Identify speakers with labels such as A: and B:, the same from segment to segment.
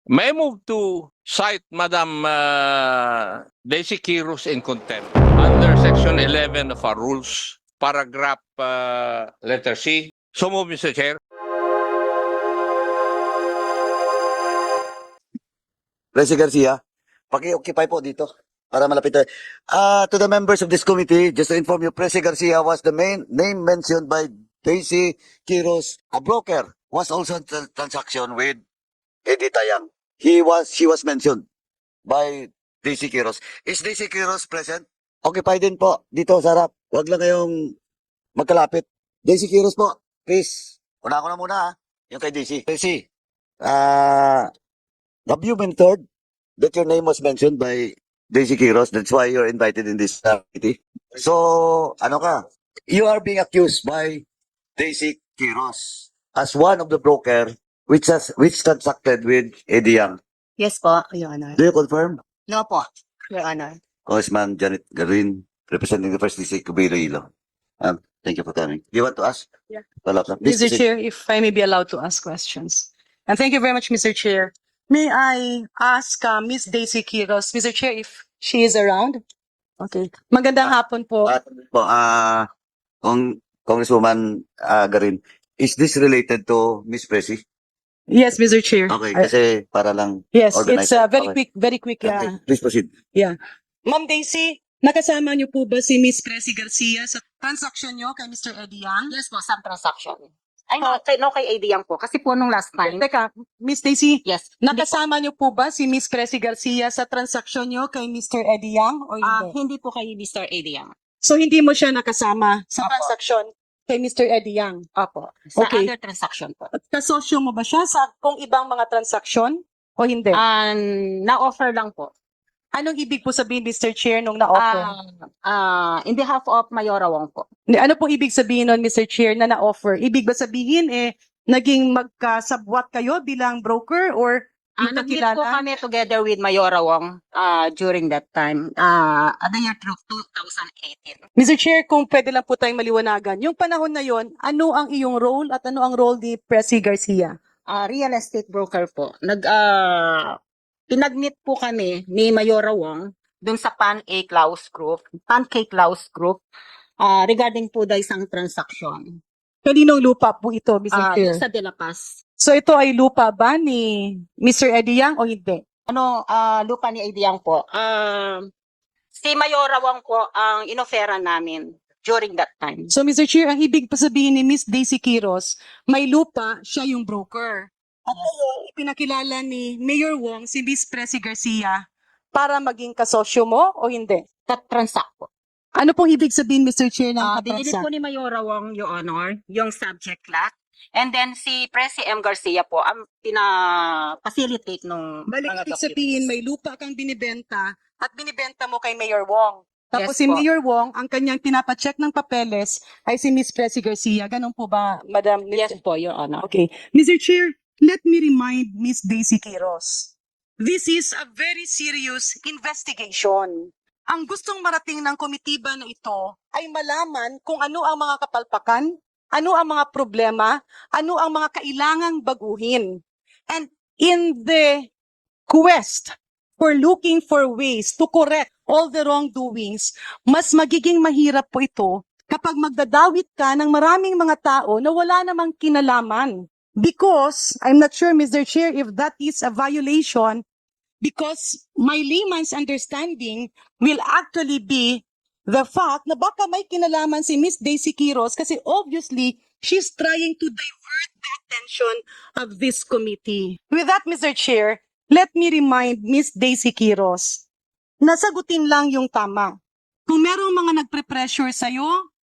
A: May I move to cite Madam Daisy Quiros in contempt under Section 11 of our rules, paragraph letter C. So move, Mr. Chair.
B: Presi Garcia, paki-occupy po dito para malapit tayo. To the members of this committee, just to inform you, Presi Garcia was the main name mentioned by Daisy Quiros. A broker was also in transaction with Eddie Tayang. She was mentioned by Daisy Quiros. Is Daisy Quiros present? Occupy din po dito sa harap. Huwag lang kayong magkalapit. Daisy Quiros po, please. Una ko na muna yung kay Daisy. Daisy, have you been told that your name was mentioned by Daisy Quiros? That's why you're invited in this committee. So, ano ka? You are being accused by Daisy Quiros as one of the broker which transacted with Eddie Yang.
C: Yes po, Your Honor.
B: Do you confirm?
C: No po, Your Honor.
B: Congressman Janet Garin, representing the First District of Iloilo. Thank you for coming. Do you want to ask?
D: Yeah.
B: Follow up. Please
D: Mr.
B: proceed.
D: Chair, if I may be allowed to ask questions. And thank you very much, Mr. Chair. May I ask Ms. Daisy Quiros, Mr. Chair, if she is around? Okay. Magandang hapon po.
B: Po, Congresswoman Garin, is this related to Miss Presi?
D: Yes, Mr. Chair.
B: Okay,
D: I-
B: kasi para lang
D: yes,
B: organize.
D: it's very
B: Okay.
D: quick.
B: Okay, please proceed.
D: Ma'am Daisy, nakasama niyo po ba si Miss Presi Garcia sa transaction niyo kay Mr. Eddie Yang?
C: Yes po, some transaction. Ay, no kay AD Yang po. Kasi po nung last time,
D: Teka, Miss Daisy,
C: yes.
D: nakasama niyo po ba si Miss Presi Garcia sa transaction niyo kay Mr. Eddie Yang o hindi?
C: Hindi po kay Mr. AD Yang.
D: So hindi mo siya nakasama sa
C: Opo.
D: transaction kay Mr. Eddie Yang?
C: Opo. Sa
D: Okay.
C: other transaction po.
D: At kasosyo mo ba siya sa kung ibang mga transaksyon o hindi?
C: Na-offer lang po.
D: Anong ibig po sabihin, Mr. Chair, nung na-offer?
C: In behalf of Mayora Wong po.
D: Ano pong ibig sabihin nun, Mr. Chair, na na-offer? Ibig ba sabihin, naging magkasabwat kayo bilang broker or
C: Nag-meet po
D: magkakilala?
C: kami together with Mayora Wong during that time. At the year 2018.
D: Mr. Chair, kung pwede lang po tayong maliwanagan, yung panahon na yon, ano ang iyong role at ano ang role ni Presi Garcia?
C: Real estate broker po. Pinag-meet po kami ni Mayora Wong dun sa Pancake Laos Group regarding po the isang transaction.
D: Kaninong lupa po ito, Mr. Chair?
C: Sa De La Paz.
D: So ito ay lupa ba ni Mr. Eddie Yang o hindi?
C: Lupa ni Aidiang po. Si Mayora Wong po ang inofera namin during that time.
D: So Mr. Chair, ang ibig pa sabihin ni Miss Daisy Quiros, may lupa, siya yung broker. At ngayon, ipinakilala ni Mayor Wong si Miss Presi Garcia para maging kasosyo mo o hindi?
C: Transact po.
D: Ano pong ibig sabihin, Mr. Chair, ng
C: Binili po
D: katransak?
C: ni Mayora Wong, Your Honor, yung subject lot. And then si Presi M. Garcia po ang pina-facilitate nung
D: Balik
C: mga
D: ibig
C: documents.
D: sabihin, may lupa kang binibenta at binibenta mo kay Mayor Wong. Tapos
C: Yes
D: si
C: po.
D: Mayor Wong, ang kanyang pinapacheck ng papeles ay si Miss Presi Garcia. Ganun po ba, Madam?
C: Yes po, Your Honor.
D: Okay. Mr. Chair, let me remind Miss Daisy Quiros. This is a very serious investigation. Ang gustong marating ng komitiba na ito ay malaman kung ano ang mga kapalpakan, ano ang mga problema, ano ang mga kailangang baguhin. And in the quest for looking for ways to correct all the wrongdoings, mas magiging mahirap po ito kapag magdadawit ka ng maraming mga tao na wala namang kinalaman. Because, I'm not sure, Mr. Chair, if that is a violation, because my layman's understanding will actually be the fact na baka may kinalaman si Miss Daisy Quiros kasi obviously, she's trying to divert the attention of this committee. With that, Mr. Chair, let me remind Miss Daisy Quiros, nasagutin lang yung tama. Kung merong mga nagpre-pressure sa'yo,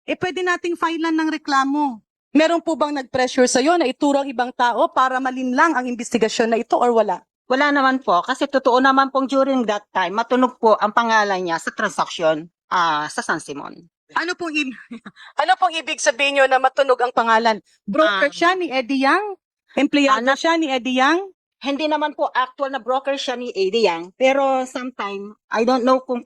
D: pwede nating filean ng reklamo. Meron po bang nag-pressure sa'yo na ituro ang ibang tao para malinlang ang investigasyon na ito or wala?
C: Wala naman po, kasi totoo naman pong during that time, matunog po ang pangalan niya sa transaction sa San Simon.
D: Ano pong ibig sabihin nyo na matunog ang pangalan? Broker siya ni Eddie Yang? Empleyado siya ni Eddie Yang?
C: Hindi naman po actual na broker siya ni AD Yang, pero sometime, I don't know kung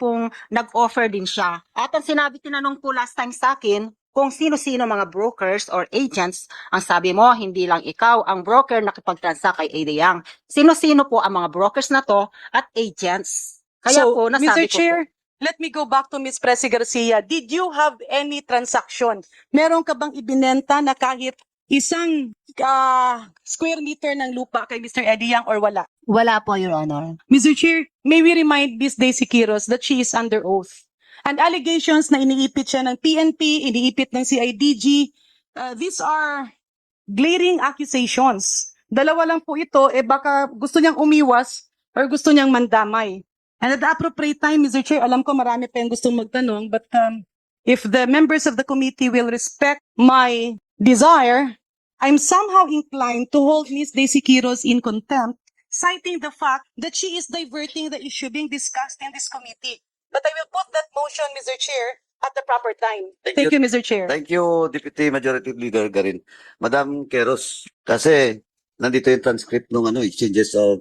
C: nag-offer din siya. At ang tinanong po last time sa akin, kung sino-sino mga brokers or agents. Ang sabi mo, hindi lang ikaw ang broker na nakipag-transact kay Eddie Yang. Sino-sino po ang mga brokers na to at agents. Kaya
D: So,
C: po, nasabi
D: Mr.
C: ko
D: Chair,
C: po.
D: let me go back to Ms. Presi Garcia. Did you have any transaction? Meron ka bang ibinenta na kahit isang square meter ng lupa kay Mr. Eddie Yang or wala?
C: Wala po, Your Honor.
D: Mr. Chair, may we remind Ms. Daisy Quiros that she is under oath. And allegations na iniipit siya ng PNP, iniipit ng CIDG, these are glaring accusations. Dalawa lang po ito, baka gusto niyang umiwas or gusto niyang mandamay. And at the appropriate time, Mr. Chair, alam ko marami pa yung gustong magtanong, but if the members of the committee will respect my desire, I'm somehow inclined to hold Ms. Daisy Quiros in contempt, citing the fact that she is diverting the issue being discussed in this committee. But I will put that motion, Mr. Chair, at the proper time. Thank you, Mr. Chair.
B: Thank you, Deputy Majority Leader Garin. Madam Queiroz, kasi nandito yung transcript ng exchanges of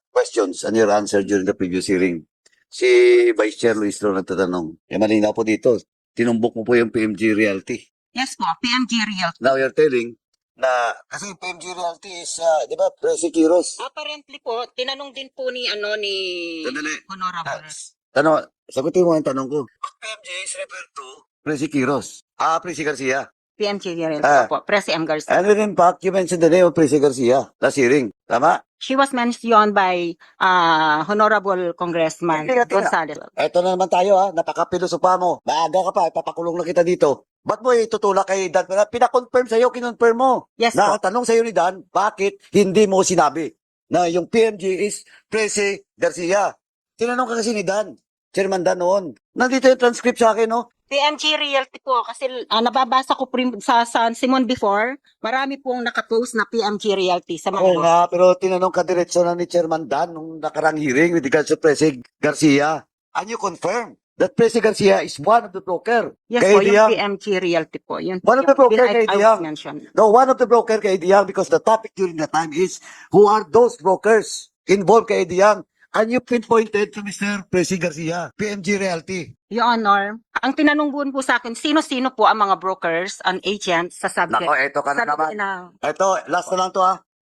B: questions and your answer during the previous hearing. Si Vice Chair Luis Ro nagtatanong. Malinaw po dito, tinumbok mo po yung PMG Realty.
C: Yes po, PMG Real.
B: Now you're telling na, kasi PMG Realty is, di ba, Presi Quiros?
C: Apparently po, tinanong din po ni
B: Sandali.
C: Honorable.
B: Sagutin mo ang tanong ko. PMG is referred to Presi Quiros. Presi Garcia.
C: PMG Real
B: Ah.
C: po, Presi M. Garcia.
B: And in fact, you mentioned the name of Presi Garcia last hearing. Tama?
C: She was mentioned by Honorable Congressman
B: Teka.
C: Gonzales.
B: Eto na naman tayo napaka-pilosopa mo. Maaga ka pa, ipapakulong na kita dito. Ba't mo itutulak kay Dan? Pinakonfirm sa'yo, kinonfirm mo.
C: Yes
B: Na
C: po.
B: ang tanong sa'yo ni Dan, bakit hindi mo sinabi na yung PMG is Presi Garcia? Tinanong ka kasi ni Dan, Chairman Dan noon. Nandito yung transcript sa akin, no?
C: PMG Realty po, kasi nababasa ko sa San Simon before, marami pong nakapost na PMG Realty sa mga
B: Oo nga, pero tinanong ka diretso na ni Chairman Dan nung nakarang hearing with regards to Presi Garcia. And you confirm that Presi Garcia is one of the broker.
C: Yes
B: kay
C: po, yung
B: Diang.
C: PMG Realty po. Yun,
B: One of the broker kay
C: I
B: Diang.
C: was mentioned.
B: No, one of the broker kay Diang because the topic during that time is who are those brokers involved kay Diang? And you pinpointed to Mr. Presi Garcia, PMG Realty.
C: Your Honor, ang tinanong po sa akin, sino-sino po ang mga brokers and agents sa subject?
B: Nako, eto ka na naman.
C: na,
B: Eto, last na lang to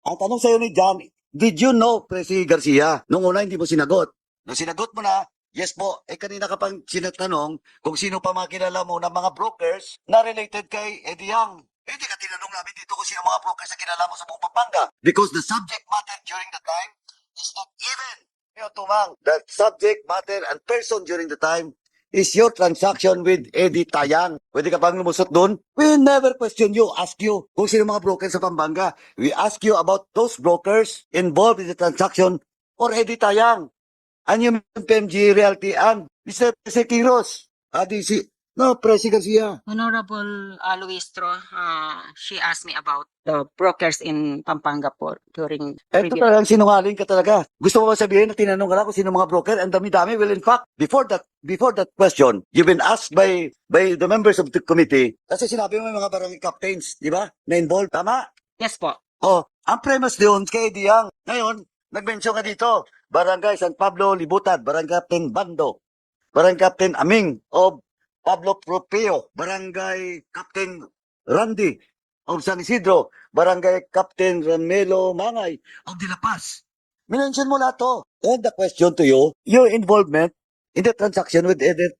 B: Ang tanong sa'yo ni John, did you know Presi Garcia? Nung una, hindi mo sinagot. Nung sinagot mo na, yes po, kanina ka pang sinatanong kung sino pa mga kilala mo ng mga brokers na related kay Eddie Yang. Hindi ka tinanong namin dito kung sino mga brokers na kilala mo sa buong Pampanga. Because the subject matter during the time is not even. Tumang, the subject matter and person during the time is your transaction with Eddie Tayang. Pwede ka bang lumusot doon? We never question you, ask you kung sino mga brokers sa Pampanga. We ask you about those brokers involved in the transaction or Eddie Tayang. And yung PMG Realty and Mr. Presi Quiros. Presi Garcia.
C: Honorable Luistro, she asked me about the brokers in Pampanga po during
B: Eto
C: previous.
B: talagang sinungaling ka talaga. Gusto mo ba sabihin na tinanong ka lang kung sino mga broker? Ang dami-dami. Well, in fact, before that question, you've been asked by the members of the committee, kasi sinabi mo may mga barangay captains, di ba? Na involved. Tama?
C: Yes po.
B: Ang premise doon kay Diang. Ngayon, nag-mention ka dito, Barangay San Pablo Libutan, Barangay Captain Bando, Barangay Captain Aming of Pablo Propeo, Barangay Captain Randy of San Isidro, Barangay Captain Ramelo Mangay of De La Paz. Minention mo lahat to. And the question to you, your involvement in the transaction with Eddie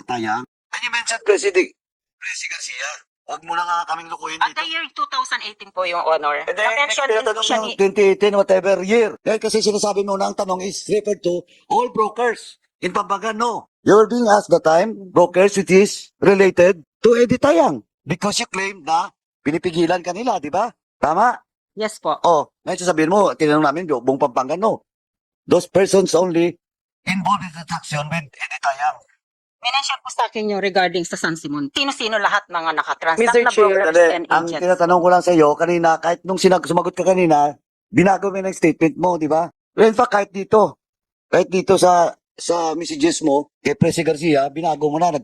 B: Tayang, and you mentioned Presi Garcia. Huwag mo na nga kaming lukuhin
C: At
B: dito.
C: the year 2018 po yung honor.
B: And then,
C: Na-mention din po siya ni
B: 2018, whatever year. Dahil kasi sinasabi mo na ang tanong is referred to all brokers. In Pampanga, no. You were being asked the time, brokers which is related to Eddie Tayang. Because you claim na pinipigilan ka nila, di ba? Tama?
C: Yes po.
B: Ngayon sasabihin mo, tinanong namin, buong Pampanga, no. Those persons only involved in the transaction with Eddie Tayang.
C: Minention po sa akin yung regarding sa San Simon. Sino-sino lahat mga nakatransact
D: Mr.
C: na
D: Chair,
C: brokers and
B: Ang
C: agents.
B: tinatanong ko lang sa iyo kanina, kahit nung sumagot ka kanina, binago mo ng statement mo, di ba? Well, in fact, kahit dito sa messages mo, kay Presi Garcia, binago mo na.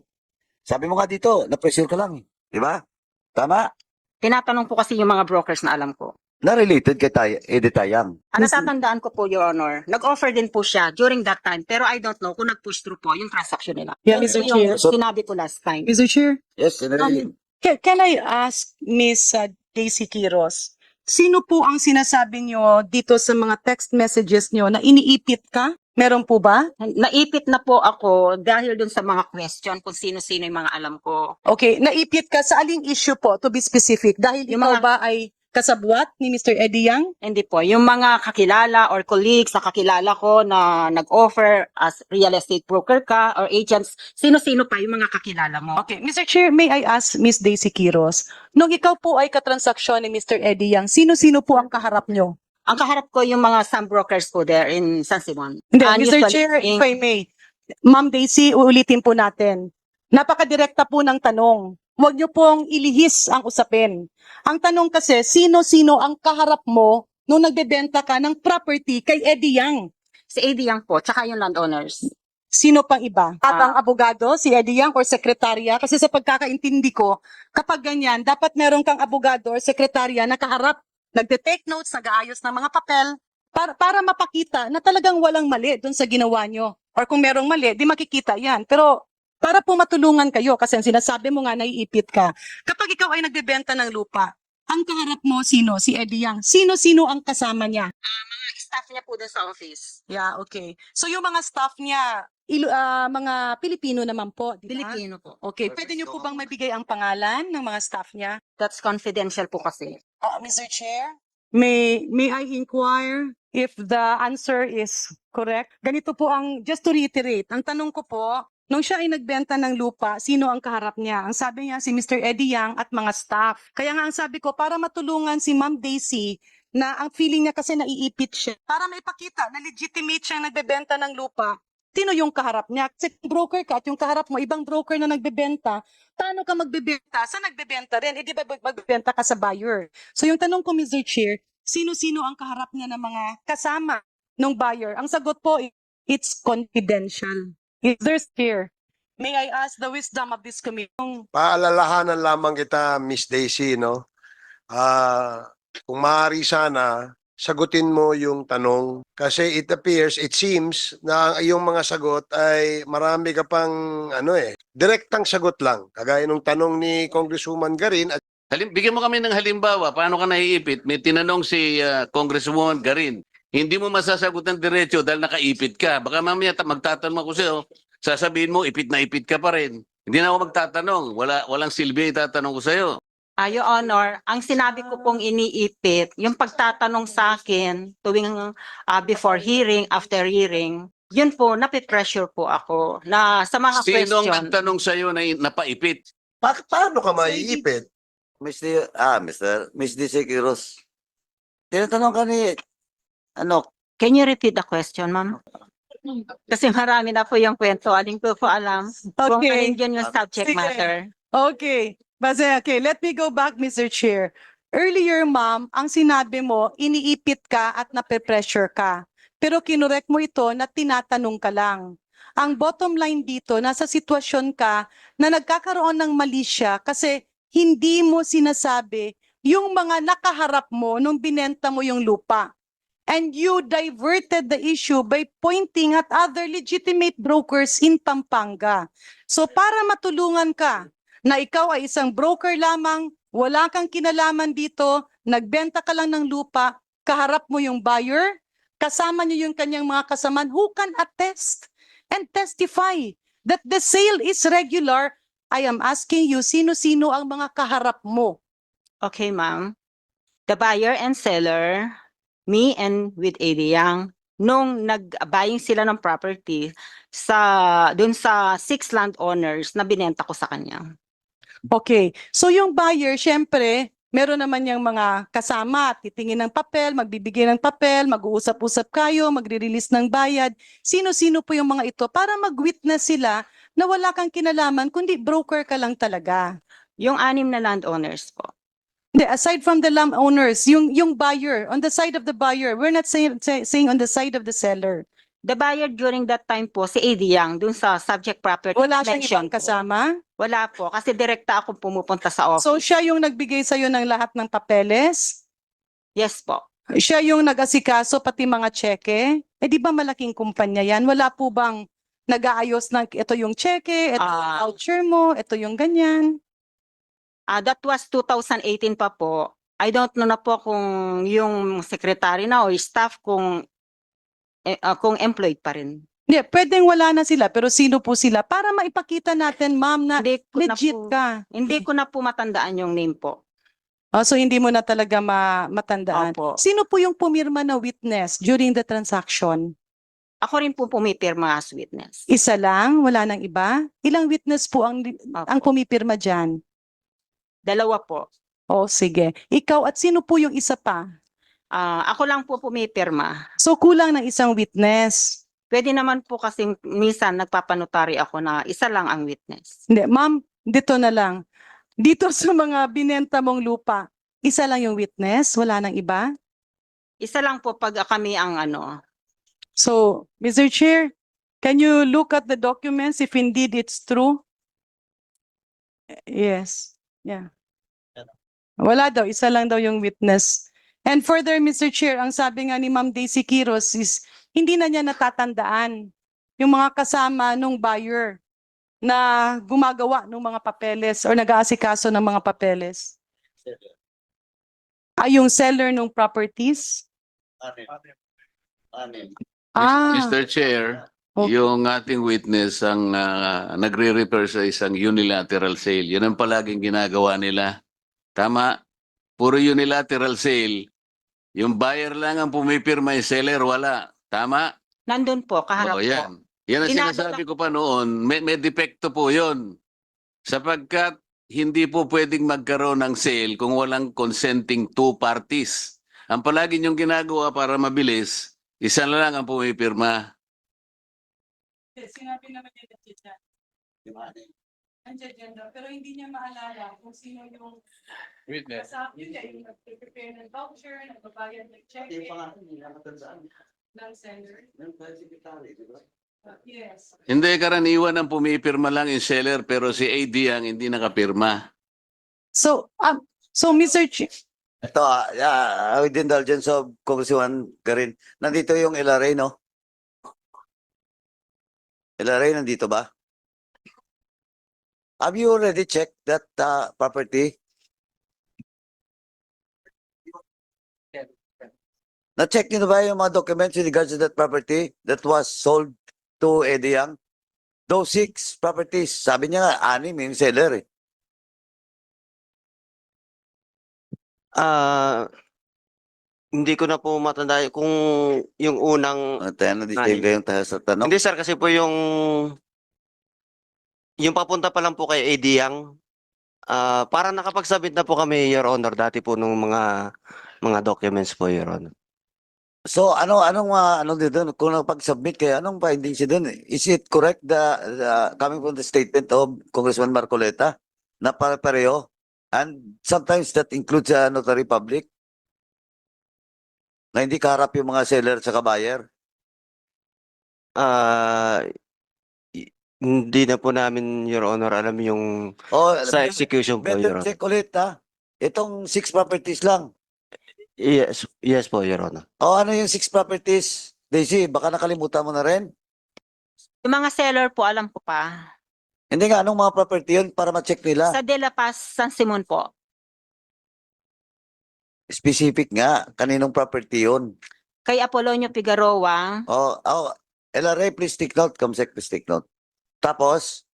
B: Sabi mo nga dito, na-pressure ka lang. Di ba? Tama?
C: Tinatanong po kasi yung mga brokers na alam ko.
B: Na related kay Eddie Tayang.
C: Ang natatandaan ko po, Your Honor, nag-offer din po siya during that time, pero I don't know kung nag-push through po yung transaction nila.
D: Yeah,
C: Yun
D: Mr.
C: po yung
D: Chair.
C: sinabi ko last time.
D: Mr. Chair,
B: Yes, Senator.
D: Can I ask Miss Daisy Quiros, sino po ang sinasabi nyo dito sa mga text messages nyo na iniipit ka? Meron po ba?
C: Naipit na po ako dahil dun sa mga question kung sino-sino yung mga alam ko.
D: Okay, naipit ka sa aling issue po, to be specific? Dahil
C: Yung
D: ikaw
C: mga-
D: ba ay kasabwat ni Mr. Eddie Yang?
C: Hindi po, yung mga kakilala or colleagues na kakilala ko na nag-offer as real estate broker ka or agents, sino-sino pa yung mga kakilala mo?
D: Okay, Mr. Chair, may I ask Miss Daisy Quiros, nung ikaw po ay katransaksyon ni Mr. Eddie Yang, sino-sino po ang kaharap nyo?
C: Ang kaharap ko yung mga some brokers po there in San Simon.
D: Hindi,
C: And
D: Mr.
C: usually
D: Chair, if
C: in-
D: I may, Ma'am Daisy, uulitin po natin. Napakadirekta po ng tanong. Huwag niyo pong ilihis ang usapin. Ang tanong kasi, sino-sino ang kaharap mo nung nagbebenta ka ng property kay Eddie Yang?
C: Si AD Yang po, tsaka yung landowners.
D: Sino pang iba? At ang abogado, si Eddie Yang or sekretarya? Kasi sa pagkakaintindi ko, kapag ganyan, dapat meron kang abogado or sekretarya na kaharap. Nagde-take notes, nag-aayos ng mga papel para mapakita na talagang walang mali doon sa ginawa nyo. Or kung merong mali, di makikita yan. Pero para po matulungan kayo, kasi ang sinasabi mo nga, naiipit ka. Kapag ikaw ay nagbebenta ng lupa, ang kaharap mo, sino? Si Eddie Yang. Sino-sino ang kasama niya?
C: Staff niya po dun sa office.
D: Yeah, okay. So yung mga staff niya, mga Pilipino naman po, di ba?
C: Pilipino po.
D: Okay, pwede niyo po bang maibigay ang pangalan ng mga staff niya?
C: That's confidential po kasi.
D: Mr. Chair? May I inquire if the answer is correct? Ganito po just to reiterate, ang tanong ko po, nung siya ay nagbenta ng lupa, sino ang kaharap niya? Ang sabi niya si Mr. Eddie Yang at mga staff. Kaya nga ang sabi ko, para matulungan si Ma'am Daisy, na ang feeling niya kasi naiipit siya, para maipakita na legitimate siyang nagbebenta ng lupa, sino yung kaharap niya? Kasi broker ka at yung kaharap mo, ibang broker na nagbebenta, paano ka magbebenta? Sa nagbebenta rin, di ba magbebenta ka sa buyer? So yung tanong ko, Mr. Chair, sino-sino ang kaharap niya ng mga kasama ng buyer? Ang sagot po, it's confidential. If there's fear, may I ask the wisdom of this committee?
E: Paalalahanan lamang kita, Miss Daisy, no? Kung maaari sana, sagutin mo yung tanong. Kasi it seems na ang iyong mga sagot ay marami ka pang, direktang sagot lang. Kagaya nung tanong ni Congresswoman Garin at
F: Bigyan mo kami ng halimbawa, paano ka naiipit? May tinanong si Congresswoman Garin. Hindi mo masasagot ng diretso dahil nakaipit ka. Baka mamaya magtatanong ako sa'yo, sasabihin mo, ipit na ipit ka pa rin. Hindi na ako magtatanong. Walang silbi itatanong ko sa'yo.
C: Your Honor, ang sinabi ko pong iniipit, yung pagtatanong sa akin tuwing before hearing, after hearing, yun po, napipressure po ako na sa mga
F: Sino ang
C: question.
F: nagtanong sa'yo na napaipit?
E: paano ka maiipit?
B: Miss DC Quiros. Tinatanong ka ni,
C: Can you repeat the question, ma'am? Kasi marami na po yung kwento. Aling ko po alam kung
D: Okay.
C: alin yun yung subject
D: Sige.
C: matter.
D: Okay. Okay, let me go back, Mr. Chair. Earlier, ma'am, ang sinabi mo, iniipit ka at nape-pressure ka. Pero kinorek mo ito na tinatanong ka lang. Ang bottom line dito, nasa sitwasyon ka na nagkakaroon ng mali siya kasi hindi mo sinasabi yung mga nakaharap mo nung binenta mo yung lupa. And you diverted the issue by pointing at other legitimate brokers in Pampanga. So para matulungan ka na ikaw ay isang broker lamang, wala kang kinalaman dito, nagbenta ka lang ng lupa, kaharap mo yung buyer, kasama niyo yung kanyang mga kasamaan who can attest and testify that the sale is regular. I am asking you, sino-sino ang mga kaharap mo?
C: Okay, ma'am. The buyer and seller, me and with AD Yang, nung nag-buying sila ng property dun sa 6 landowners na binenta ko sa kanya.
D: Okay. So yung buyer, syempre, meron naman yung mga kasama, titingin ng papel, magbibigay ng papel, mag-uusap-usap kayo, magre-release ng bayad. Sino-sino po yung mga ito para mag-witness sila na wala kang kinalaman, kundi broker ka lang talaga.
C: Yung 6 na landowners po.
D: Hindi, aside from the landowners, yung buyer, on the side of the buyer, we're not saying on the side of the seller.
C: The buyer during that time po, si AD Yang, dun sa subject property
D: Wala siyang
C: mention
D: ibang kasama.
C: Wala po, kasi direkta ako pumupunta sa office.
D: So siya yung nagbigay sa'yo ng lahat ng papeles.
C: Yes po.
D: Siya yung nag-asikaso pati mga cheque. Eh di ba malaking kumpanya yan? Wala po bang nag-aayos ng ito yung cheque, ito yung voucher mo, ito yung ganyan?
C: That was 2018 pa po. I don't know na po kung yung secretary na o staff kung employed pa rin.
D: Hindi, pwedeng wala na sila, pero sino po sila? Para maipakita natin, ma'am, na
C: Hindi ko na
D: legit
C: po,
D: ka.
C: hindi ko na po matandaan yung name po.
D: So hindi mo na talaga matandaan.
C: Opo.
D: Sino po yung pumirma na witness during the transaction?
C: Ako rin po pumipirma as witness.
D: Isa lang? Wala nang iba? Ilang witness po ang
C: Opo.
D: pumipirma dyan?
C: Dalawa po.
D: Oh, sige. Ikaw at sino po yung isa pa?
C: Ako lang po pumipirma.
D: So kulang ng isang witness.
C: Pwede naman po kasi minsan nagpapanotary ako na isa lang ang witness.
D: Hindi, ma'am, dito na lang. Dito sa mga binenta mong lupa, isa lang yung witness? Wala nang iba?
C: Isa lang po pag kami ang ano.
D: So, Mr. Chair, can you look at the documents if indeed it's true? Yes. Yeah. Wala daw, isa lang daw yung witness. And further, Mr. Chair, ang sabi nga ni Ma'am Daisy Quiros is hindi na niya natatandaan yung mga kasama nung buyer na gumagawa ng mga papeles or nag-aasikaso ng mga papeles. Yung seller ng properties?
F: Mr. Chair,
D: Okay.
F: yung ating witness ang nagre-refer sa isang unilateral sale. Yun ang palaging ginagawa nila. Tama? Puro unilateral sale. Yung buyer lang ang pumipirma, yung seller wala. Tama?
C: Nandun po, kaharap
F: Oo,
C: po.
F: yan. Yan ang
C: Ginagawa-
F: sinasabi ko pa noon. May depekto po yun. Sapagkat hindi po pwedeng magkaroon ng sale kung walang consenting two parties. Ang palagi niyong ginagawa para mabilis, isa na lang ang pumipirma.
D: Sinabi naman niya dyan. Andiyan daw, pero hindi niya maalala kung sino yung
A: Witness.
D: kasabi niya, yung nag-prepare ng voucher, nagbabayad ng check ng seller. Yes.
F: Hindi karaniwan ang pumipirma lang yung seller pero si AD ang hindi nakapirma.
D: So, Mr. Chair,
B: Ito, with the indulgence of Congressman Garin, nandito yung LRA, no? LRA, nandito ba? Have you already checked that property? Na-check niyo na ba yung mga documents with regards to that property that was sold to Eddie Yang? Those 6 properties, sabi niya nga, 6 yung seller eh.
G: Hindi ko na po matanda kung yung unang
B: Tayo na detail kayong tayo sa tanong.
G: hindi sir kasi po yung papunta pa lang po kay AD Yang para nakapagsubmit na po kami, Your Honor, dati po nung mga documents po, Your Honor.
B: So anong dito kung napag-submit kayo, anong findings niyo doon? Is it correct coming from the statement of Congressman Marcoleta na pare-pareho? And sometimes that includes notary public? Na hindi kaharap yung mga seller sa buyer?
G: Hindi na po namin, Your Honor, alam yung
B: Oh,
G: sa execution po,
B: better
G: Your Honor.
B: check ulit ha. Itong 6 properties lang.
G: Yes po, Your Honor.
B: O ano yung 6 properties? Daisy, baka nakalimutan mo na rin.
C: Yung mga seller po, alam ko pa.
B: Hindi nga, anong mga property yun para ma-check nila?
C: Sa De La Paz, San Simon po.
B: Specific nga, kaninong property yun?
C: Kay Apolonio Figueroa,
B: LRA, please take note. Comsec, please take note. Tapos,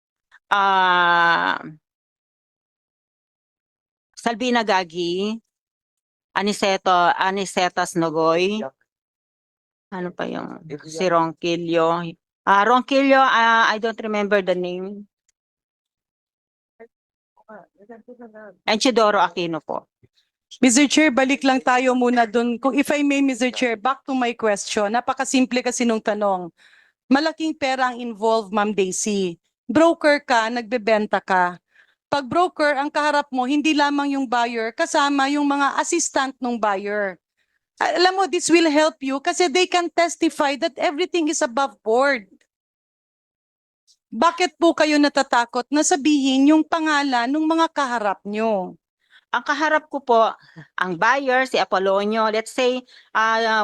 C: Salvina Gagi, Anicetas Nogoy. Ano pa yung si Ronquillo? Ronquillo, I don't remember the name. And Chidoro Aquino po.
D: Mr. Chair, balik lang tayo muna dun. Kung if I may, Mr. Chair, back to my question. Napakasimple kasi nung tanong. Malaking pera ang involved, Ma'am Daisy. Broker ka, nagbebenta ka. Pag broker, ang kaharap mo, hindi lamang yung buyer, kasama yung mga assistant ng buyer. Alam mo, this will help you kasi they can testify that everything is above board. Bakit po kayo natatakot na sabihin yung pangalan ng mga kaharap nyo?
C: Ang kaharap ko po, ang buyer, si Apolonio, let's say,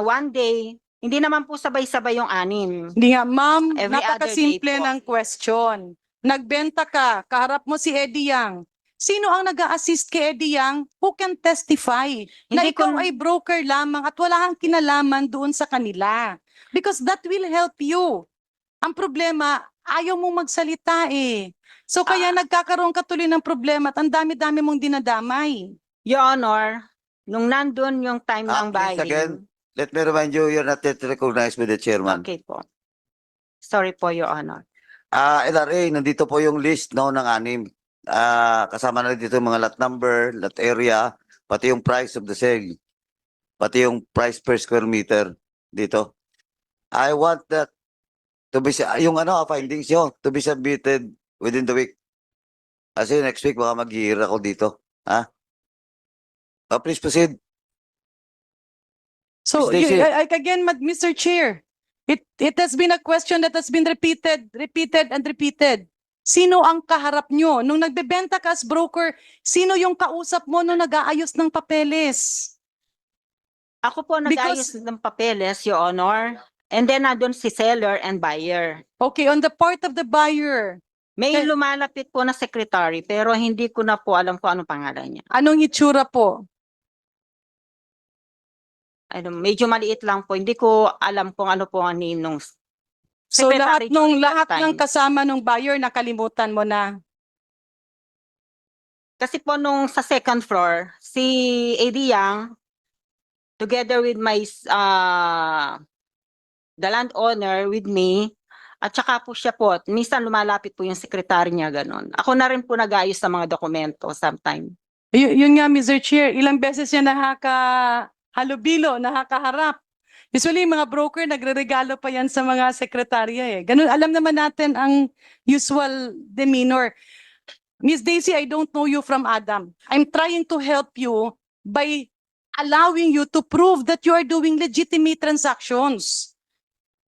C: one day, hindi naman po sabay-sabay yung 6.
D: Hindi nga, ma'am,
C: Every other
D: napakasimple
C: day po.
D: ng question. Nagbenta ka, kaharap mo si Eddie Yang. Sino ang nag-a-assist kay Eddie Yang who can testify na
C: Hindi ko
D: ikaw ay broker lamang at wala kang kinalaman doon sa kanila? Because that will help you. Ang problema, ayaw mong magsalita eh. So kaya nagkakaroon ka tuloy ng problema at ang dami-dami mong dinadamay.
C: Your Honor, nung nandun yung time ng
B: Please again,
C: buying.
B: let me remind you, you're not yet recognized by the chairman.
C: Okay po. Sorry po, Your Honor.
B: LRA, nandito po yung list no, ng anim. Kasama na dito yung mga lot number, lot area, pati yung price of the sale. Pati yung price per square meter dito. I want that to be, yung findings nyo, to be submitted within the week. Kasi next week, baka mag-hear ako dito. Ha? Please proceed.
D: So
B: Miss Daisy.
D: again, Mr. Chair, it has been a question that has been repeated and repeated. Sino ang kaharap nyo? Nung nagbebenta ka as broker, sino yung kausap mo nung nag-aayos ng papeles?
C: Ako po nag-ayos ng papeles, Your Honor. And then nandun si seller and buyer.
D: Okay, on the part of the buyer,
C: May
D: Okay.
C: lumalapit po na secretary pero hindi ko na po alam kung anong pangalan niya.
D: anong itsura po?
C: Medyo maliit lang po. Hindi ko alam kung ano po ang name nung
D: So
C: secretary during that
D: lahat ng
C: time.
D: kasama ng buyer nakalimutan mo na.
C: Kasi po nung sa second floor, si Eddie Yang, together with my, the landowner with me, at saka po siya po, minsan lumalapit po yung sekretary niya, ganon. Ako na rin po nag-ayos sa mga dokumento sometime.
D: Yun nga, Mr. Chair, ilang beses siya nakakahalubilo, nakakaharap. Usually, mga broker, nagre-regalo pa yan sa mga sekretarya eh. Ganun, alam naman natin ang usual demeanor. Miss Daisy, I don't know you from Adam. I'm trying to help you by allowing you to prove that you are doing legitimate transactions.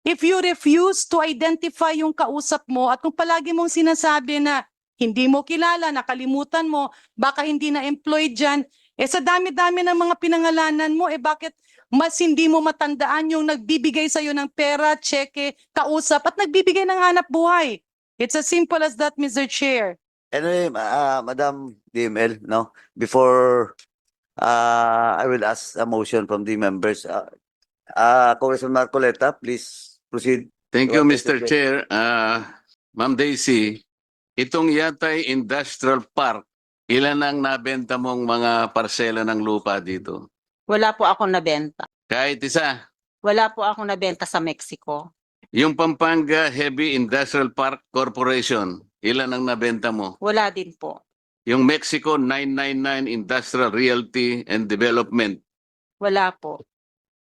D: If you refuse to identify yung kausap mo at kung palagi mong sinasabi na hindi mo kilala, nakalimutan mo, baka hindi na employed dyan, sa dami-dami ng mga pinangalanan mo, bakit mas hindi mo matandaan yung nagbibigay sa'yo ng pera, cheque, kausap, at nagbibigay ng hanap buhay? It's as simple as that, Mr. Chair.
B: Anyway, Madam DML, no, before I will ask a motion from the members. Congressman Marcoleta, please proceed.
F: Thank you,
B: Go
F: Mr.
B: ahead, Mr.
F: Chair. Ma'am Daisy, itong yatay industrial park, ilan ang nabenta mong mga parsela ng lupa dito?
C: Wala po akong nabenta.
F: Kahit isa.
C: Wala po akong nabenta sa Mexico.
F: Yung Pampanga Heavy Industrial Park Corporation, ilan ang nabenta mo?
C: Wala din po.
F: Yung Mexico 999 Industrial Realty and Development,
C: Wala po.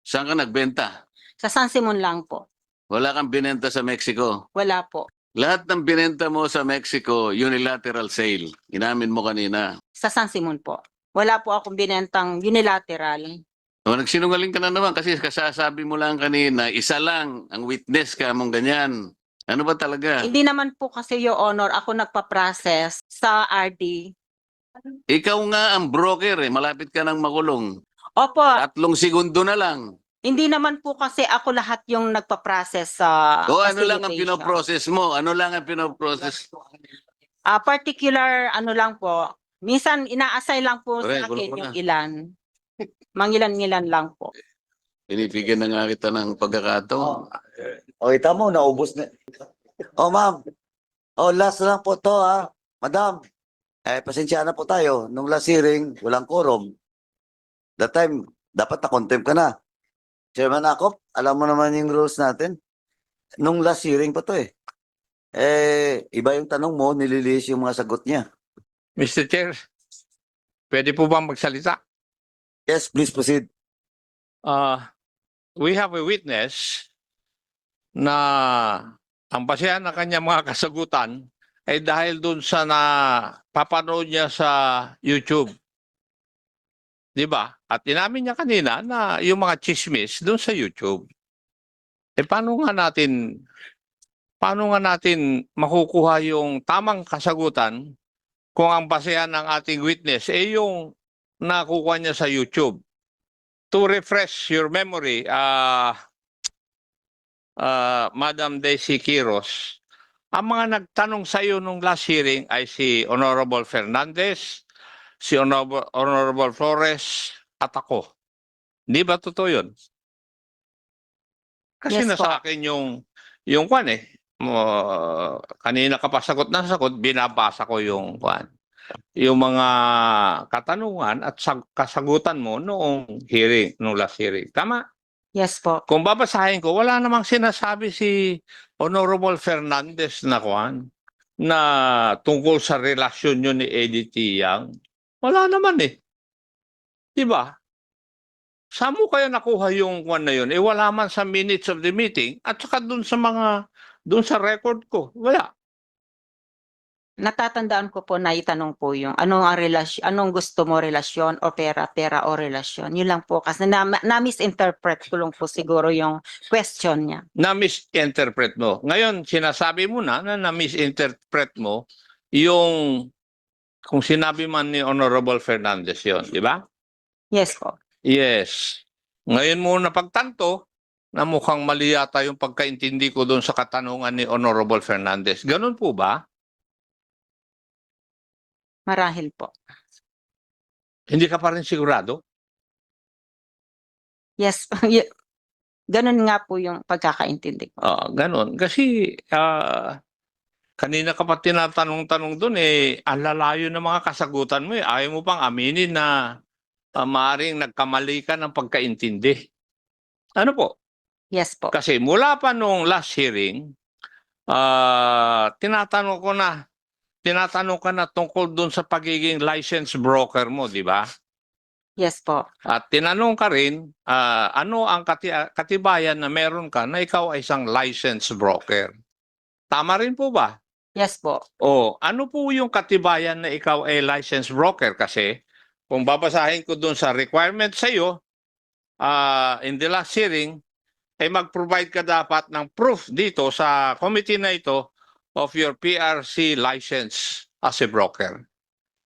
F: saan ka nagbenta?
C: Sa San Simon lang po.
F: Wala kang binenta sa Mexico.
C: Wala po.
F: Lahat ng binenta mo sa Mexico, unilateral sale. Inamin mo kanina.
C: Sa San Simon po. Wala po akong binentang unilateral.
F: O, nagsinungaling ka na naman kasi kasasabi mo lang kanina, isa lang ang witness ka mong ganyan. Ano ba talaga?
C: Hindi naman po kasi, Your Honor, ako nagpa-process sa RD.
F: Ikaw nga ang broker malapit ka nang makulong.
C: Opo,
F: 3 segundo na lang.
C: hindi naman po kasi ako lahat yung nagpa-process sa
F: O ano lang ang
C: facilitation.
F: pinoprocess mo? Ano lang ang pinoprocess?
C: Particular ano lang po. Minsan ina-assign lang po
F: Okay,
C: sa
F: gulo
C: akin
F: ko
C: yung
F: na.
C: ilan. Mangilan-ngilan lang po.
F: Pinipigyan na nga kita ng pagkakataon.
B: Okay, tamo, naubos na. Ma'am. Last lang po to, ha. Madam, pasensya na po tayo. Nung last hearing, walang quorum. That time, dapat na-contempt ka na. Chairman Akop, alam mo naman yung rules natin. Nung last hearing pa to iba yung tanong mo, nililihis yung mga sagot niya.
A: Mr. Chair, pwede po bang magsalita?
B: Yes, please proceed.
A: We have a witness na ang basehan ng kanyang mga kasagutan ay dahil dun sa napapanood niya sa YouTube. Di ba? At inamin niya kanina na yung mga chismis dun sa YouTube. Paano nga natin makukuha yung tamang kasagutan kung ang basehan ng ating witness yung nakukuha niya sa YouTube? To refresh your memory, Madam Daisy Quiros, Ang mga nagtanong sa iyo nung last hearing ay si Honorable Fernandez, si Honorable Flores, at ako. Di ba totoo yun? Kasi
C: Yes
A: nasa
C: po.
A: akin yung kwan eh. Kanina ka pa sagot na sagot, binabasa ko yung kwan. Yung mga katanungan at kasagutan mo noong hearing, noong last hearing. Tama?
C: Yes po.
A: Kung babasahin ko, wala namang sinasabi si Honorable Fernandez na kwan na tungkol sa relasyon nyo ni Eddie Tiang. Wala naman eh. Di ba? Saan mo kaya nakuha yung kwan na yun? Eh wala man sa minutes of the meeting at saka dun sa record ko. Wala.
C: Natatandaan ko po na itanong po yung anong gusto mo, relasyon o pera, pera o relasyon. Yun lang po kasi na-misinterpret ko lang po siguro yung question niya.
A: Na-misinterpret mo. Ngayon, sinasabi mo na na-misinterpret mo yung kung sinabi man ni Honorable Fernandez yon, di ba?
C: Yes po.
A: Yes. Ngayon mo napagtanto na mukhang mali yata yung pagkaintindi ko doon sa katanungan ni Honorable Fernandez. Ganun po ba?
C: Marahil po.
A: Hindi ka pa rin sigurado?
C: Yes. Ganun nga po yung pagkakaintindi ko.
A: Ganun. Kasi kanina ka pa tinatanong-tanong doon eh, ang lalayo ng mga kasagutan mo eh. Ayaw mo pang aminin na maaaring nagkamali ka ng pagkaintindi. Ano po?
C: Yes po.
A: Kasi mula pa nung last hearing, tinatanong ka na tungkol doon sa pagiging license broker mo, di ba?
C: Yes po.
A: At tinanong ka rin, ano ang katibayan na meron ka na ikaw ay isang license broker? Tama rin po ba?
C: Yes po.
A: O, ano po yung katibayan na ikaw ay license broker? Kasi kung babasahin ko doon sa requirement sa iyo, in the last hearing, ay mag-provide ka dapat ng proof dito sa committee na ito of your PRC license as a broker.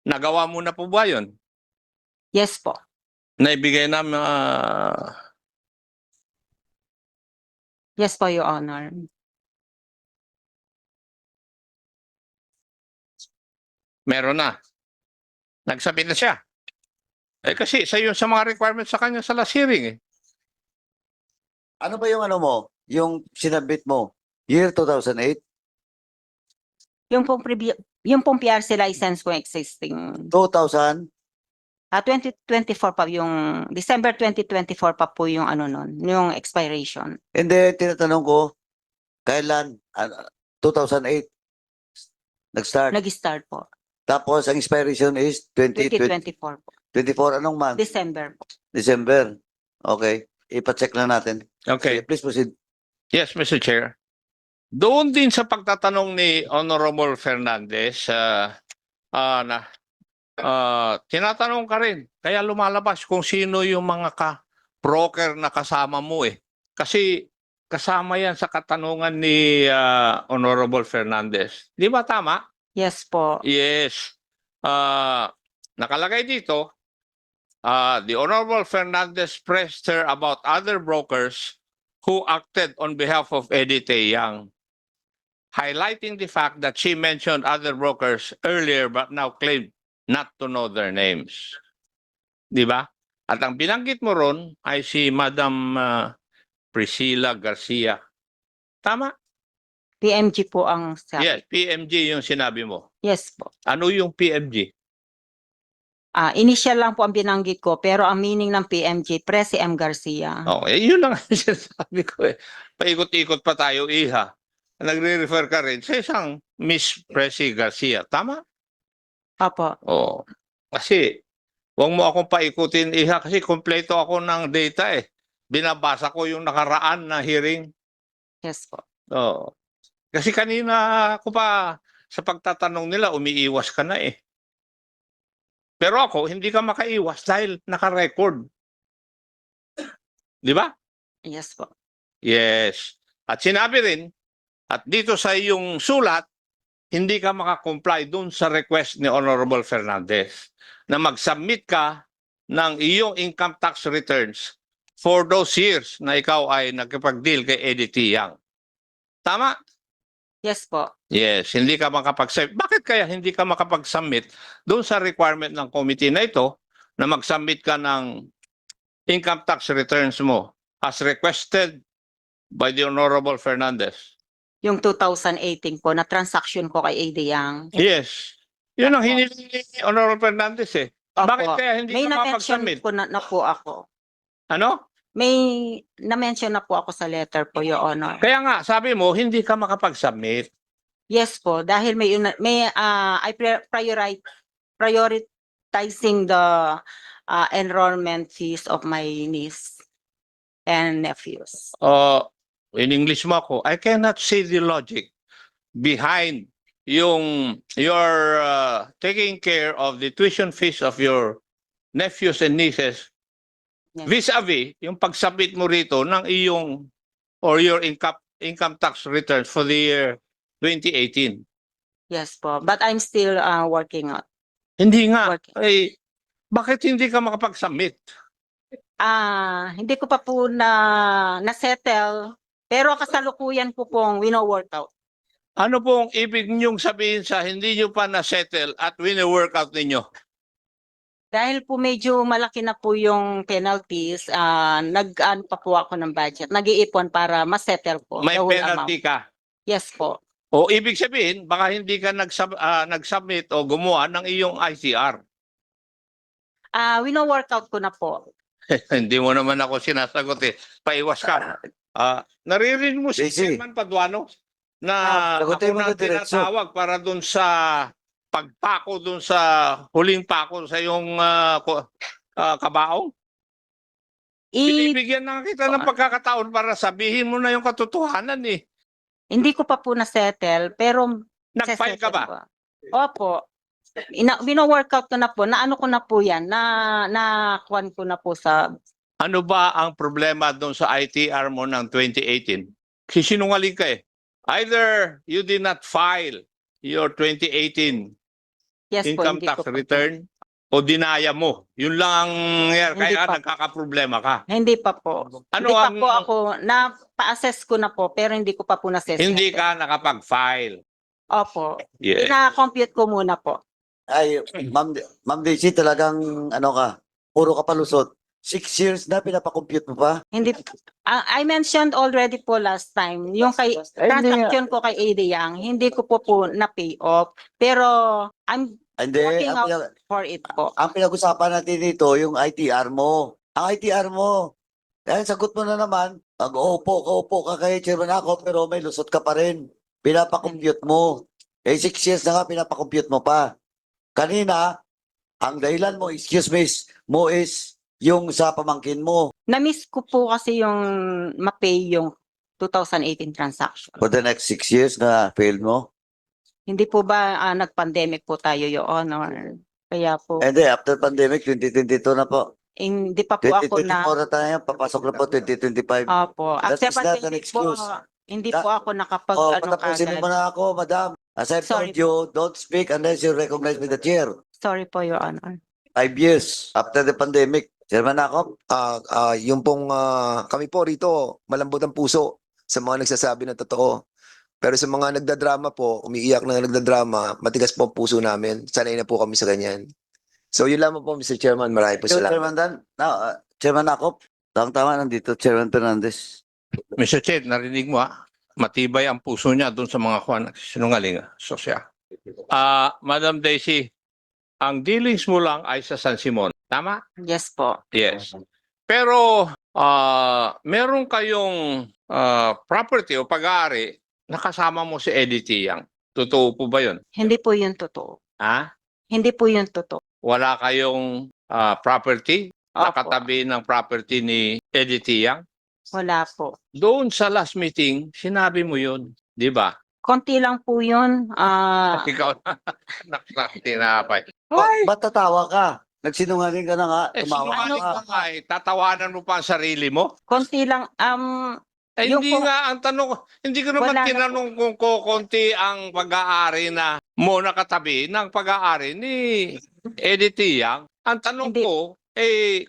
A: Nagawa mo na po ba yun?
C: Yes po.
A: Naibigay na
C: Yes po, Your Honor.
A: meron na. Nagsabi na siya. Eh kasi sa yun sa mga requirements sa kanya sa last hearing eh.
B: Ano ba yung ano mo? Yung sinabit mo? Year 2008?
C: Yung pong PRC license ko existing.
B: 2000?
C: 2024 pa yung December 2024 pa po yung ano nun, yung expiration.
B: And then, tinatanong ko, kailan? 2008? Nag-start.
C: Nag-start po.
B: Tapos, ang expiration is 2024.
C: 2024 po.
B: 24, anong month?
C: December po.
B: December. Okay. Ipacheck lang natin.
A: Okay.
B: Please proceed.
A: Yes, Mr. Chair. Doon din sa pagtatanong ni Honorable Fernandez, tinatanong ka rin, kaya lumalabas kung sino yung mga broker na kasama mo eh. Kasi kasama yan sa katanungan ni Honorable Fernandez. Di ba tama?
C: Yes po.
A: Yes. Nakalagay dito, the Honorable Fernandez pressed her about other brokers who acted on behalf of Eddie Young, highlighting the fact that she mentioned other brokers earlier but now claimed not to know their names. Di ba? At ang binanggit mo ron ay si Madam Priscilla Garcia. Tama?
C: PMG po ang sabi.
A: Yes, PMG yung sinabi mo.
C: Yes po.
A: Ano yung PMG?
C: Initial lang po ang binanggit ko pero ang meaning ng PMG, Presi M. Garcia.
A: Okay, yun lang ang sinasabi ko eh. Paikot-ikot pa tayo, Iha. Nagre-refer ka rin sa isang Miss Presi Garcia. Tama?
C: Opo.
A: Oo. Kasi, huwag mo akong paikutin, Iha, kasi kompleto ako ng data eh. Binabasa ko yung nakaraan na hearing.
C: Yes po.
A: Oo. Kasi kanina ko pa sa pagtatanong nila, umiiwas ka na eh. Pero ako, hindi ka makaiwas dahil naka-record. Di ba?
C: Yes po.
A: Yes. At sinabi rin, at dito sa iyong sulat, hindi ka makakomply dun sa request ni Honorable Fernandez na mag-submit ka ng iyong income tax returns for those years na ikaw ay nagkipag-deal kay Eddie Young. Tama?
C: Yes po.
A: Yes, hindi ka makapag-submit. Bakit kaya hindi ka makapag-submit doon sa requirement ng committee na ito na mag-submit ka ng income tax returns mo as requested by the Honorable Fernandez?
C: Yung 2018 po na transaction ko kay AD Yang.
A: Yes. Yun ang
C: Opo.
A: hiniling ni Honorable Fernandez eh.
C: Opo.
A: Bakit kaya hindi
C: May
A: ka
C: na-mention
A: makapag-submit?
C: po na po ako.
A: Ano?
C: May na-mention na po ako sa letter po, Your Honor.
A: Kaya nga, sabi mo, hindi ka makapag-submit.
C: Yes po, dahil prioritizing the enrollment fees of my niece and nephews.
A: In English mo ako, I cannot see the logic behind your taking care of the tuition fees of your nephews and nieces
C: Yes.
A: vis-a-vis yung pag-submit mo rito ng iyong or your income tax returns for the year 2018.
C: Yes po, but I'm still working on.
A: Hindi nga.
C: Working.
A: Eh, bakit hindi ka makapag-submit?
C: Hindi ko pa po na-settle, pero kasalukuyan ko pong wino-workout.
A: Ano pong ibig niyong sabihin sa hindi niyo pa na-settle at wini-workout ninyo?
C: Dahil po medyo malaki na po yung penalties, nag-ano pa po ako ng budget. Nag-iipon para ma-settle po.
A: May
C: the whole
A: penalty
C: amount.
A: ka.
C: Yes po.
A: O ibig sabihin, baka hindi ka nag-submit o gumawa ng iyong ICR.
C: Wino-workout ko na po.
A: Hindi mo naman ako sinasagot eh. Paiwas ka. Naririnig mo si
B: Daisy.
A: Chairman Paduano na
B: sagutin
A: ako
B: mo
A: na
B: na diretso.
A: tinatawag para dun sa pagpako dun sa huling pako sa iyong kabaong. Binibigyan na kita ng pagkakataon para sabihin mo na yung katotohanan eh.
C: Hindi ko pa po na-settle, pero
A: Nag-file ka ba?
C: po. Opo. Wino-workout ko na po. Naano ko na po yan. Na-kuan ko na po sa.
A: Ano ba ang problema doon sa ITR mo ng 2018? Sinungaling ka eh. Either you did not file your 2018
C: Yes po,
A: income
C: hindi
A: tax
C: ko pa po.
A: return o dinaya mo. Yun lang ang nangyari.
C: Hindi
A: Kaya
C: pa.
A: nagkakaproblema ka.
C: Hindi pa po.
A: Ano
C: Hindi pa
A: ang
C: po ako, na-assess ko na po, pero hindi ko pa po na-assess.
A: hindi ka nakapag-file?
C: Opo.
A: Yeah.
C: Ina-compute ko muna po.
B: Ay, Ma'am Daisy, talagang ano ka, puro ka palusot. 6 years na pinapakompute mo pa?
C: Hindi, I mentioned already po last time, yung kay transaction ko kay AD Yang, hindi ko po na-pay off. Pero I'm
B: Hindi,
C: Working
B: ang,
C: out.
B: pinag-
C: for it po.
B: ang pinag-usapan natin dito, yung ITR mo. Ang ITR mo. Dahil sagot mo na naman, mag-uupo ka kay Chairman ako, pero may lusot ka pa rin. Pinapakompute mo. Eh, 6 years na nga, pinapakompute mo pa. Kanina, ang dahilan mo, excuse me, mo is yung sa pamangkin mo
C: Na-miss ko po kasi yung ma-pay yung 2018 transaction.
B: for the next 6 years na failed mo.
C: Hindi po ba nag-pandemic po tayo, Your Honor? Kaya po,
B: And then, after pandemic, 2022 na po.
C: hindi pa po ako
B: 2024
C: na,
B: na tayo, papasok na po 2025.
C: opo.
B: That
C: After
B: is not an
C: pandemic po,
B: excuse.
C: hindi po ako nakapag,
B: Oh,
C: ano
B: patapusin mo
C: kagad.
B: muna ako, madam. As I've
C: Sorry
B: told you, don't speak unless you're recognized by the chair.
C: Sorry po, Your Honor.
B: 5 years after the pandemic. Chairman ako,
H: Yung pong kami po rito, malambot ang puso sa mga nagsasabi ng totoo. Pero sa mga nagdadrama po, umiiyak na nagdadrama, matigas po ang puso namin. Sanay na po kami sa ganyan. So yun lamang po, Mr. Chairman. Marami po salamat.
B: Chairman Dan, Chairman ako, tama nandito, Chairman Fernandez.
A: Mr. Chet, narinig mo matibay ang puso niya doon sa mga sinungaling. So siya. Madam Daisy, ang dealings mo lang ay sa San Simon. Tama?
C: Yes po.
A: Yes. Pero meron kayong property o pag-aari na kasama mo si Eddie Yang. Totoo po ba yun?
C: Hindi po yun totoo.
A: Ha?
C: Hindi po yun totoo.
A: Wala kayong property na
C: Opo.
A: katabi ng property ni Eddie Yang?
C: Wala po.
A: Doon sa last meeting, sinabi mo yun. Di ba?
C: Konti lang po yun.
A: Ikaw na tinapay.
B: Ba't tatawa ka? Nagsinungaling ka na nga, tumawa
A: Sinungaling
B: ka.
A: ka nga eh. Tatawanan mo pa ang sarili mo?
C: Konti lang. Yung
A: Hindi
C: po-
A: nga ang tanong, hindi ko naman
C: Wala na
A: tinanong kung konti ang pag-aari na mo nakatabi ng pag-aari ni Eddie Yang. Ang tanong
C: Hindi.
A: ko,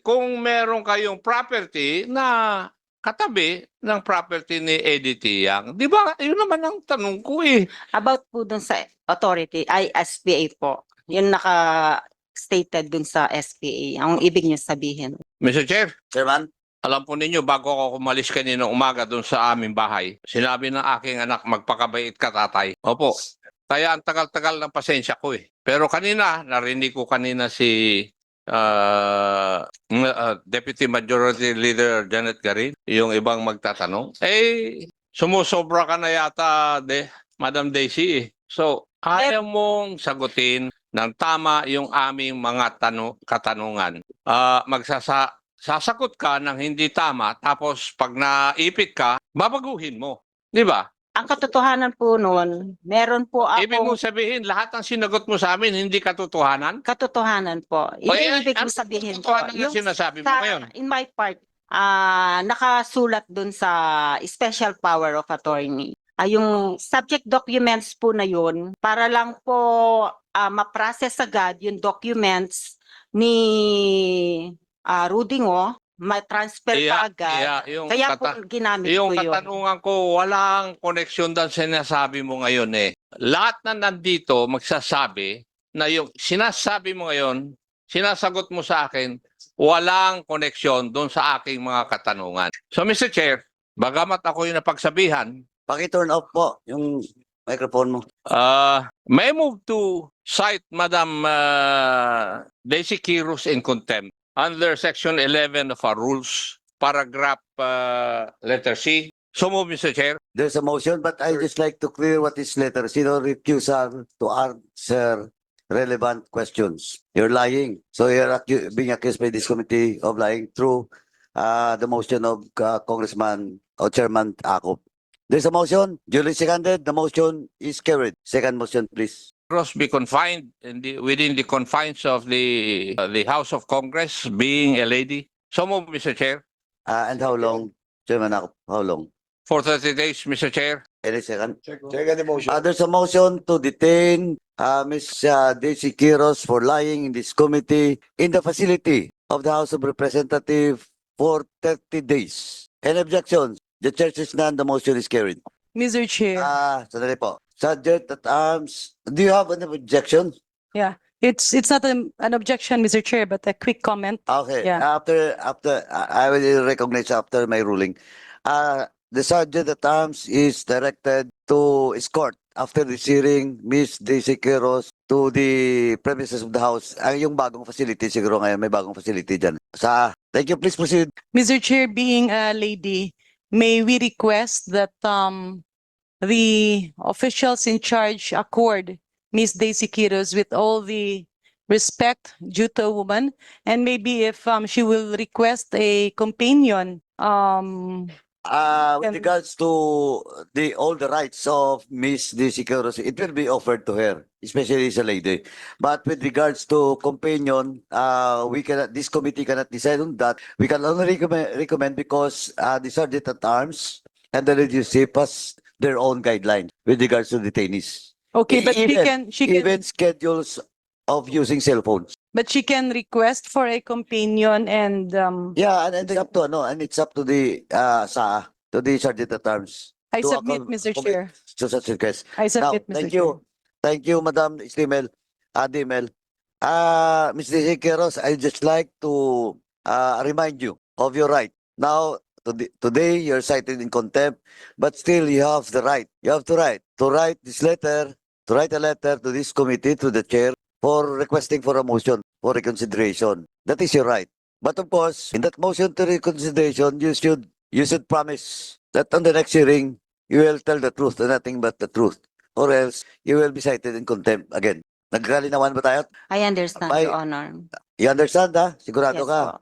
A: kung meron kayong property na katabi ng property ni Eddie Yang. Di ba? Yun naman ang tanong ko eh.
C: About po dun sa authority, ay SPA po. Yun naka-stated dun sa SPA. Ang ibig niyo sabihin.
A: Mr. Chair,
B: Chairman?
A: alam po ninyo, bago ako umalis kaninang umaga doon sa aming bahay, sinabi ng aking anak, magpakabait ka, tatay. Opo. Kaya ang tagal-tagal ng pasensya ko eh. Pero kanina, narinig ko kanina si Deputy Majority Leader Janet Garin, yung ibang magtatanong. Eh, sumusobra ka na yata, Madam Daisy eh. So, ayaw mong sagutin ng tama yung aming mga katanungan. Sasagot ka ng hindi tama, tapos pag naipit ka, babaguhin mo. Di ba?
C: Ang katotohanan po noon, meron po
A: Ibig mo
C: akong
A: sabihin, lahat ng sinagot mo sa amin, hindi katotohanan?
C: katotohanan po.
A: O, eh,
C: Ibig
A: ano
C: ko sabihin po,
A: katotohanan na sinasabi mo
C: sa-
A: ngayon?
C: in my part, nakasulat dun sa special power of attorney. Yung subject documents po na yun, para lang po ma-process agad yung documents ni Rudingo, ma-transfer pa agad.
A: yung
C: Kaya po ginamit
A: yung
C: ko yun.
A: katanungan ko, walang koneksyon doon sa sinasabi mo ngayon eh. Lahat na nandito magsasabi na yung sinasabi mo ngayon, sinasagot mo sa akin, walang koneksyon doon sa aking mga katanungan. So Mr. Chair, bagamat ako yung napagsabihan,
B: Paki-turn off po yung microphone mo.
A: may move to cite Madam Daisy Kiros in contempt under Section 11 of our rules, paragraph letter C. So move, Mr. Chair.
B: There's a motion, but I just like to clear what is letter. Sino refusal to answer relevant questions. You're lying. So you're being accused by this committee of lying through the motion of Congressman or Chairman Akop. There's a motion, duly seconded. The motion is carried. Second motion, please.
A: Cross be confined within the confines of the House of Congress, being a lady. So move, Mr. Chair.
B: And how long, Chairman Akop? How long?
A: For 30 days, Mr. Chair.
B: Any second?
E: Second the motion.
B: There's a motion to detain Ms. Daisy Quiros for lying in this committee in the facility of the House of Representatives for 30 days. Any objections? The chair says none. The motion is carried.
I: Mr. Chair,
B: Sandali po. Subject at arms. Do you have any objection?
I: it's not an objection, Mr. Chair, but a quick comment.
B: Okay.
I: Yeah.
B: After I will recognize after my ruling. The sergeant at arms is directed to escort after receiving Miss Daisy Quiros to the premises of the house. Yung bagong facility siguro ngayon, may bagong facility dyan. Thank you. Please proceed.
I: Mr. Chair, being a lady, may we request that the officials in charge accord Miss Daisy Quiros with all the respect due to a woman, and maybe if she will request a companion,
B: With
I: And-
B: regards to all the rights of Miss Daisy Quiros, it will be offered to her, especially as a lady. But with regards to companion, this committee cannot decide on that. We can only recommend because the sergeant at arms and the leadership has their own guidelines with regards to detainees.
I: okay, but she can,
B: Even schedules of using cell phones.
I: but she can request for a companion and
B: Yeah, and it's up to it's up to the to the sergeant at arms
I: I
B: to
I: submit, Mr. Chair.
B: to such request.
I: I
B: Now,
I: submit, Mr.
B: thank
I: Chair.
B: you. Thank you, Madam Islimel. Adimel. Ms. Daisy Quiros, I just like to remind you of your right. Now, today you're cited in contempt, but still you have the right. You have to write this letter, to write a letter to this committee, to the chair, for requesting for a motion for reconsideration. That is your right. But of course, in that motion to reconsideration, you should promise that on the next hearing, you will tell the truth and nothing but the truth. Or else, you will be cited in contempt again. Nagkalinawan ba tayo?
C: I understand,
B: Bye.
C: Your Honor.
B: You understand, ha? Sigurado
C: Yes
B: ka?
C: po.